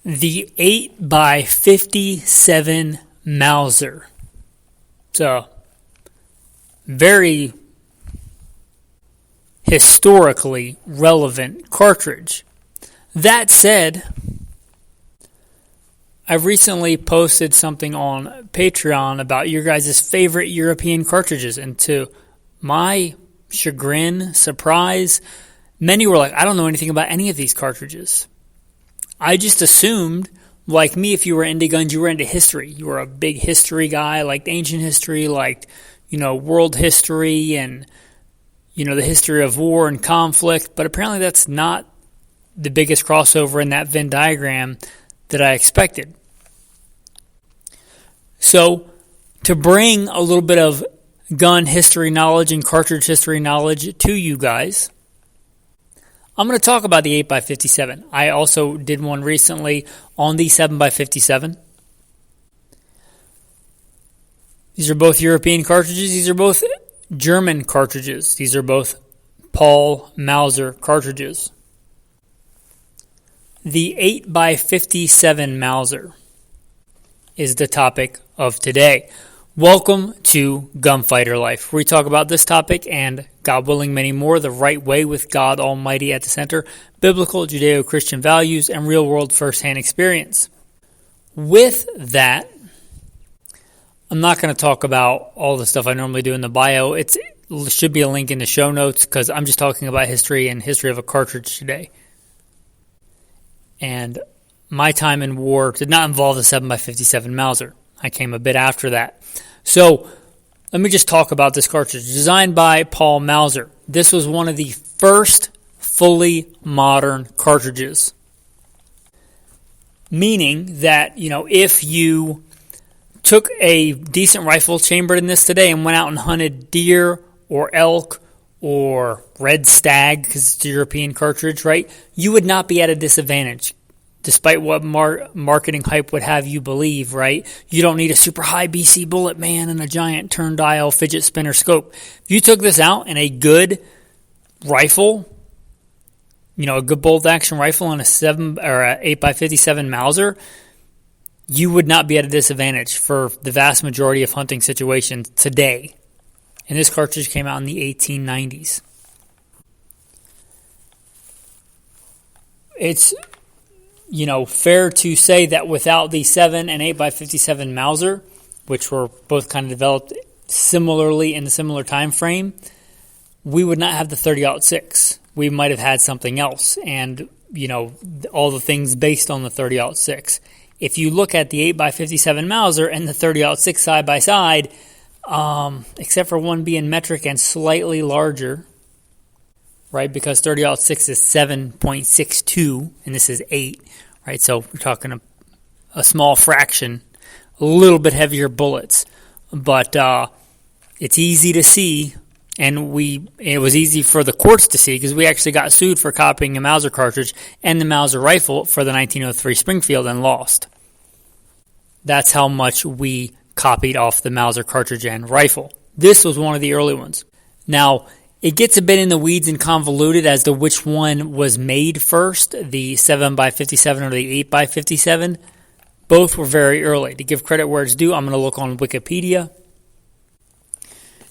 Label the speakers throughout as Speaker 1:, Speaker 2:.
Speaker 1: The 8x57 Mauser. It's a very historically relevant cartridge. That said, I recently posted something on Patreon about your guys' favorite European cartridges, and to my chagrin, surprise, many were like, I don't know anything about any of these cartridges. I just assumed, like me, if you were into guns, you were into history. You were a big history guy, liked ancient history, liked, world history and, the history of war and conflict. But apparently that's not the biggest crossover in that Venn diagram that I expected. So, to bring a little bit of gun history knowledge and cartridge history knowledge to you guys, I'm going to talk about the 8x57. I also did one recently on the 7x57. These are both European cartridges. These are both German cartridges. These are both Paul Mauser cartridges. The 8x57 Mauser is the topic of today. Welcome to Gunfighter Life, where we talk about this topic and, God willing, many more, the right way with God Almighty at the center, biblical Judeo-Christian values, and real-world first-hand experience. With that, I'm not going to talk about all the stuff I normally do in the bio. It should be a link in the show notes because I'm just talking about history and history of a cartridge today. And my time in war did not involve the 7x57 Mauser. I came a bit after that. So, let me just talk about this cartridge. Designed by Paul Mauser. This was one of the first fully modern cartridges. Meaning that, if you took a decent rifle chambered in this today and went out and hunted deer or elk or red stag, because it's a European cartridge, right? You would not be at a disadvantage. Despite what marketing hype would have you believe, right? You don't need a super high BC bullet, man, and a giant turn dial fidget spinner scope. If you took this out in a good rifle, a good bolt action rifle and a 8x57 Mauser, you would not be at a disadvantage for the vast majority of hunting situations today. And this cartridge came out in the 1890s. It's fair to say that without the 7 and 8x57 Mauser, which were both kind of developed similarly in a similar time frame, we would not have the 30-06. We might have had something else, and all the things based on the 30-06. If you look at the 8x57 Mauser and the 30-06 side by side, except for one being metric and slightly larger, right? Because 30-06 is 7.62 and this is 8, right? So we're talking a small fraction, a little bit heavier bullets, but it's easy to see, and it was easy for the courts to see because we actually got sued for copying a Mauser cartridge and the Mauser rifle for the 1903 Springfield and lost. That's how much we copied off the Mauser cartridge and rifle. This was one of the early ones. Now, it gets a bit in the weeds and convoluted as to which one was made first, the 7x57 or the 8x57. Both were very early. To give credit where it's due, I'm going to look on Wikipedia.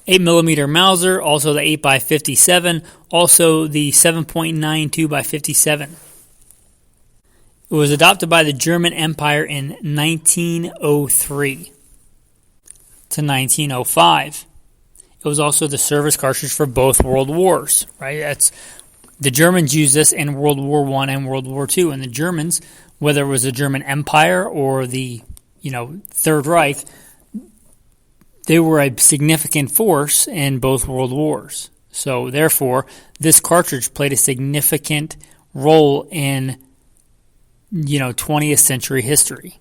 Speaker 1: 8mm Mauser, also the 8x57, also the 7.92x57. It was adopted by the German Empire in 1903 to 1905. It was also the service cartridge for both World Wars, right? The Germans used this in World War I and World War II, and the Germans, whether it was the German Empire or the, Third Reich, they were a significant force in both World Wars. So, therefore, this cartridge played a significant role in, 20th century history.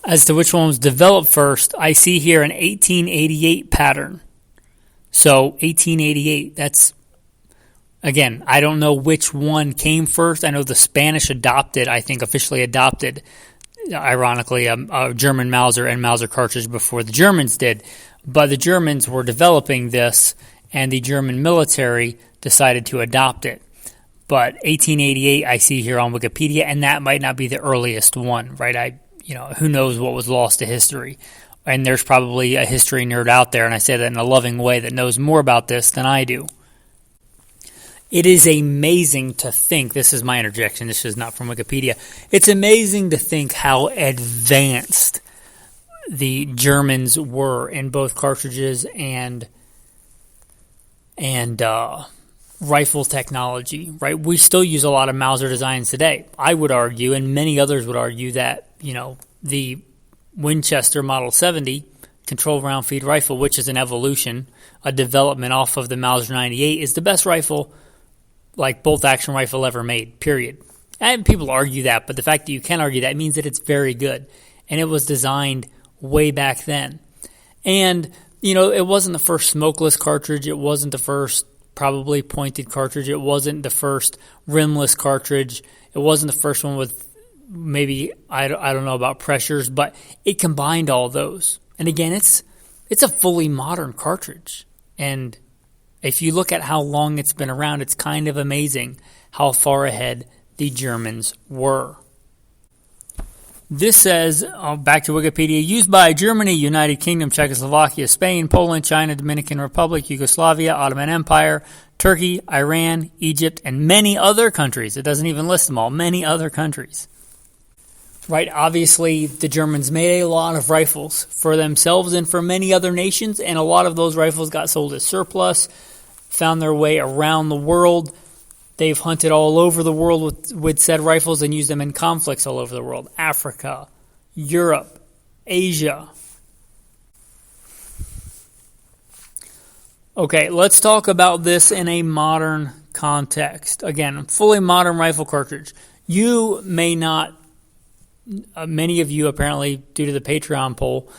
Speaker 1: As to which one was developed first, I see here an 1888 pattern. So, 1888, that's, again, I don't know which one came first. I know the Spanish officially adopted, ironically, a German Mauser and Mauser cartridge before the Germans did. But the Germans were developing this, and the German military decided to adopt it. but 1888 I see here on Wikipedia, and that might not be the earliest one, right? Who knows what was lost to history. And there's probably a history nerd out there, and I say that in a loving way, that knows more about this than I do. It is amazing to think, this is my interjection, this is not from Wikipedia, it's amazing to think how advanced the Germans were in both cartridges and rifle technology, right? We still use a lot of Mauser designs today. I would argue, and many others would argue, that, the Winchester Model 70 controlled round feed rifle, which is an evolution, a development off of the Mauser 98, is the best rifle, like bolt action rifle ever made, period. And people argue that, but the fact that you can argue that means that it's very good. And it was designed way back then. And, it wasn't the first smokeless cartridge. It wasn't the first probably pointed cartridge. It wasn't the first rimless cartridge. It wasn't the first one with maybe, I don't know about pressures, but it combined all those. And again, it's a fully modern cartridge. And if you look at how long it's been around, it's kind of amazing how far ahead the Germans were. This says, back to Wikipedia, used by Germany, United Kingdom, Czechoslovakia, Spain, Poland, China, Dominican Republic, Yugoslavia, Ottoman Empire, Turkey, Iran, Egypt, and many other countries. It doesn't even list them all. Many other countries. Right, obviously, the Germans made a lot of rifles for themselves and for many other nations, and a lot of those rifles got sold as surplus, found their way around the world. They've hunted all over the world with said rifles and used them in conflicts all over the world. Africa, Europe, Asia. Okay, let's talk about this in a modern context. Again, fully modern rifle cartridge. You may not, many of you apparently, due to the Patreon poll,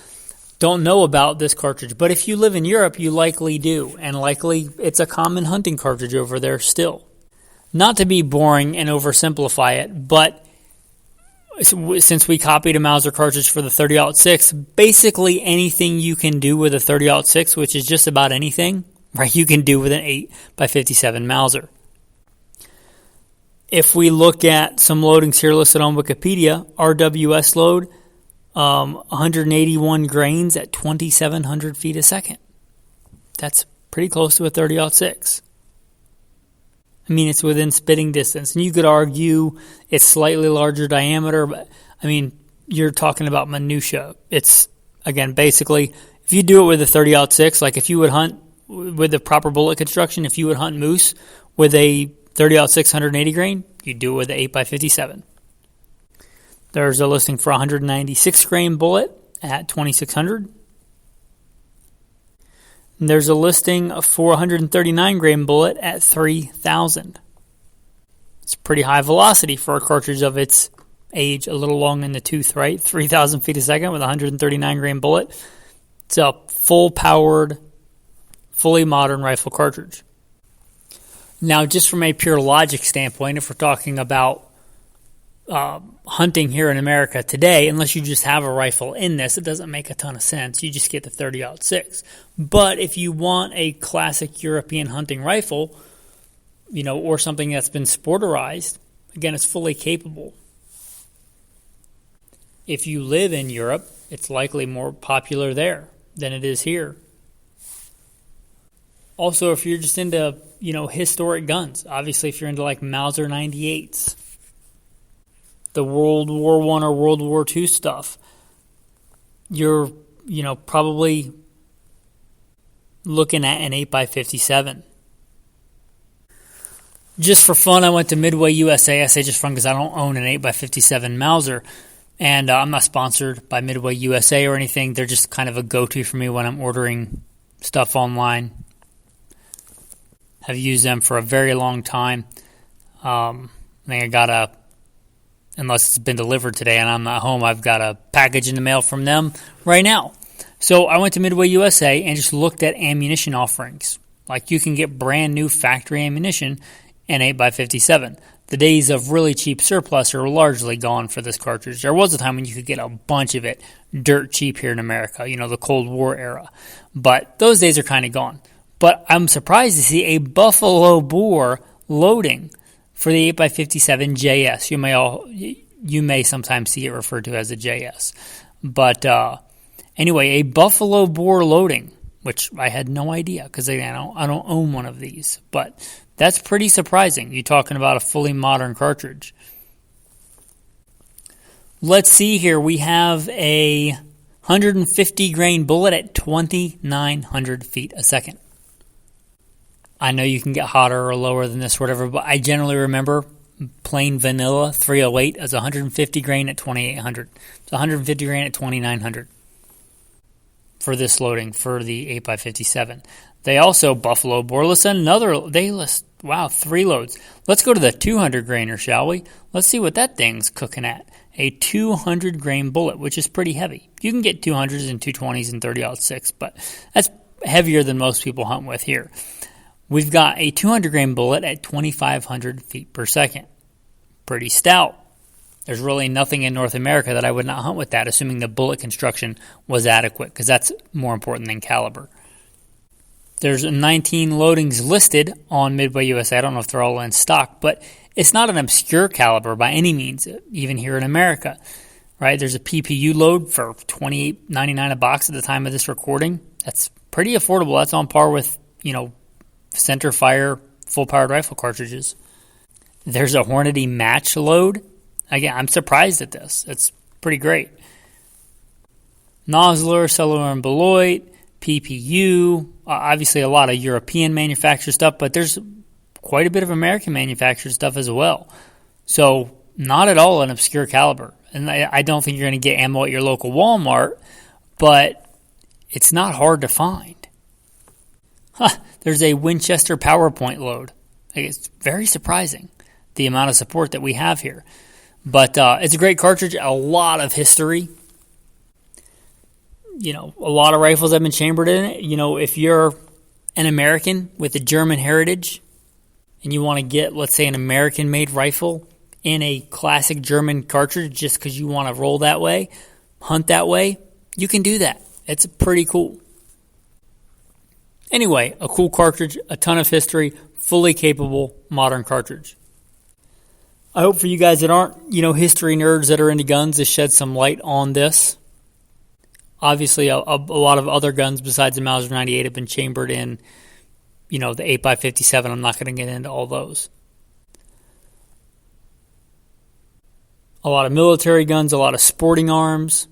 Speaker 1: don't know about this cartridge. But if you live in Europe, you likely do. And likely it's a common hunting cartridge over there still. Not to be boring and oversimplify it, but since we copied a Mauser cartridge for the 30-06, basically anything you can do with a 30-06, which is just about anything, right, you can do with an 8x57 Mauser. If we look at some loadings here listed on Wikipedia, RWS load, 181 grains at 2,700 feet a second. That's pretty close to a 30-06. I mean, it's within spitting distance. And you could argue it's slightly larger diameter, but, I mean, you're talking about minutia. It's, again, basically, if you do it with a 30-06, like if you would hunt with the proper bullet construction, if you would hunt moose with a 30-06 180 grain, you do it with an 8x57. There's a listing for a 196 grain bullet at 2,600. And there's a listing for a 139 grain bullet at 3,000. It's pretty high velocity for a cartridge of its age, a little long in the tooth, right? 3,000 feet a second with a 139 grain bullet. It's a full-powered, fully modern rifle cartridge. Now, just from a pure logic standpoint, if we're talking about hunting here in America today, unless you just have a rifle in this, it doesn't make a ton of sense. You just get the 30-06. But if you want a classic European hunting rifle, or something that's been sporterized, again, it's fully capable. If you live in Europe, it's likely more popular there than it is here. Also, if you're just into, historic guns, obviously if you're into like Mauser 98s, the World War I or World War II stuff, you're, probably looking at an 8x57. Just for fun, I went to Midway USA. I say just fun because I don't own an 8x57 Mauser, and I'm not sponsored by Midway USA or anything. They're just kind of a go-to for me when I'm ordering stuff online. I've used them for a very long time. I think I got unless it's been delivered today and I'm not home, I've got a package in the mail from them right now. So I went to Midway USA and just looked at ammunition offerings. Like you can get brand new factory ammunition in 8x57. The days of really cheap surplus are largely gone for this cartridge. There was a time when you could get a bunch of it dirt cheap here in America, the Cold War era. But those days are kind of gone. But I'm surprised to see a Buffalo Bore loading for the 8x57 JS. You may sometimes see it referred to as a JS. But anyway, a buffalo bore loading, which I had no idea because I don't own one of these. But that's pretty surprising. You're talking about a fully modern cartridge. Let's see here. We have a 150 grain bullet at 2,900 feet a second. I know you can get hotter or lower than this or whatever, but I generally remember plain vanilla 308 as 150 grain at 2,800. It's 150 grain at 2,900 for this loading for the 8x57. They also buffalo bore. Let's send another. They list, wow, 3 loads. Let's go to the 200 grainer, shall we? Let's see what that thing's cooking at. A 200 grain bullet, which is pretty heavy. You can get 200s and 220s and 30-06, but that's heavier than most people hunt with here. We've got a 200 grain bullet at 2,500 feet per second. Pretty stout. There's really nothing in North America that I would not hunt with that, assuming the bullet construction was adequate, because that's more important than caliber. There's 19 loadings listed on Midway USA. I don't know if they're all in stock, but it's not an obscure caliber by any means, even here in America, right? There's a PPU load for $28.99 a box at the time of this recording. That's pretty affordable. That's on par with, center fire full-powered rifle cartridges. There's a Hornady match load. Again, I'm surprised at this. It's pretty great. Nosler, Cellular and Beloit, PPU, obviously a lot of European manufactured stuff, but there's quite a bit of American manufactured stuff as well. So not at all an obscure caliber. And I don't think you're going to get ammo at your local Walmart, but it's not hard to find. There's a Winchester PowerPoint load. It's very surprising, the amount of support that we have here. But it's a great cartridge, a lot of history. A lot of rifles have been chambered in it. If you're an American with a German heritage and you want to get, let's say, an American-made rifle in a classic German cartridge just because you want to roll that way, hunt that way, you can do that. It's pretty cool. Anyway, a cool cartridge, a ton of history, fully capable modern cartridge. I hope for you guys that aren't, history nerds that are into guns to shed some light on this. Obviously, a lot of other guns besides the Mauser 98 have been chambered in, the 8x57. I'm not going to get into all those. A lot of military guns, a lot of sporting arms,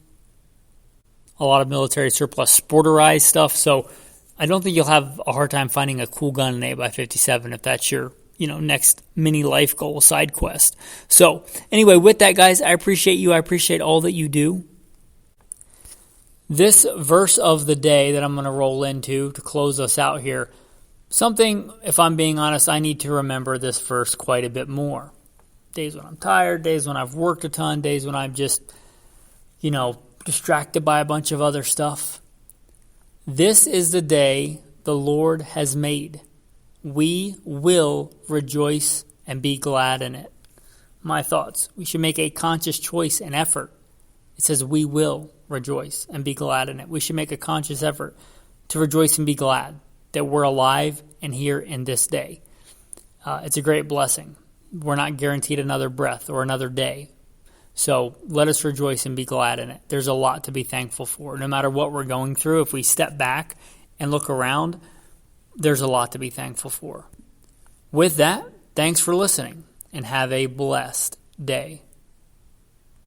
Speaker 1: a lot of military surplus sporterized stuff. So I don't think you'll have a hard time finding a cool gun in 8x57 if that's your, next mini life goal side quest. So anyway, with that, guys, I appreciate you. I appreciate all that you do. This verse of the day that I'm going to roll into to close us out here, something, if I'm being honest, I need to remember this verse quite a bit more. Days when I'm tired, days when I've worked a ton, days when I'm just, distracted by a bunch of other stuff. This is the day the Lord has made. We will rejoice and be glad in it. My thoughts. We should make a conscious choice and effort. It says we will rejoice and be glad in it. We should make a conscious effort to rejoice and be glad that we're alive and here in this day. It's a great blessing. We're not guaranteed another breath or another day. So let us rejoice and be glad in it. There's a lot to be thankful for. No matter what we're going through, if we step back and look around, there's a lot to be thankful for. With that, thanks for listening and have a blessed day.